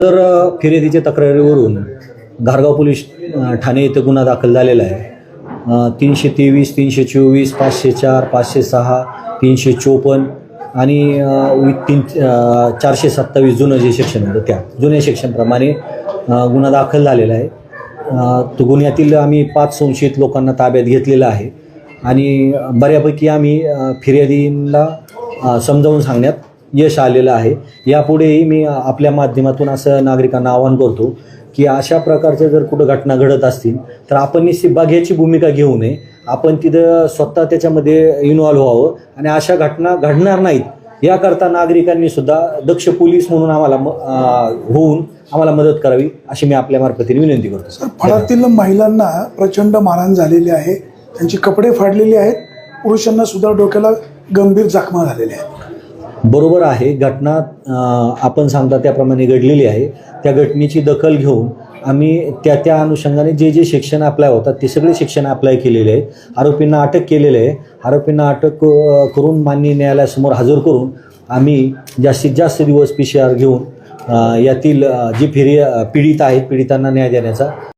तर फिर्यादीच्या तक्रारीवरून घारगाव पोलीस ठाणे येथे गुन्हा दाखल झालेला आहे. 323, 324, 504, 506, 354 आणि 427 जुनं जे सेक्शन होतं त्या जुन्या सेक्शनप्रमाणे गुन्हा दाखल झालेला आहे. तो गुन्ह्यातील आम्ही 5 संशयित लोकांना ताब्यात घेतलेला आहे आणि बऱ्यापैकी आम्ही फिर्यादींना समजावून सांगण्यात यश आलेलं आहे. यापुढेही मी आपल्या माध्यमातून असं नागरिकांना आवाहन करतो की अशा प्रकारच्या जर कुठं घटना घडत असतील तर आपण निश्चित बघ्याची भूमिका घेऊ नये. आपण तिथं स्वतः त्याच्यामध्ये इन्व्हॉल्व्ह व्हावं आणि अशा घटना घडणार नाहीत याकरता नागरिकांनी सुद्धा दक्ष पोलीस म्हणून आम्हाला मदत करावी अशी मी आपल्या मार्फतीने विनंती करतो. सर, फळातील महिलांना प्रचंड मारहाण झालेली आहे, त्यांची कपडे फाडलेले आहेत, पुरुषांना सुद्धा डोक्याला गंभीर जखमा झालेल्या आहेत. बरोबर आहे, घटना आपण सांगता त्याप्रमाणे घडलेली आहे. त्या घटनेची दखल घेऊन आम्ही त्या अनुषंगाने जे सेक्शन अप्लाय होतात ते सगळे सेक्शन अप्लाय केलेले आहेत. आरोपींना अटक केलेले आहे. आरोपींना अटक करून माननीय न्यायालयासमोर हजर करून आम्ही जास्तीत जास्त दिवस PCR घेऊन यातील जी पीडित आहेत पीडितांना न्याय देण्याचा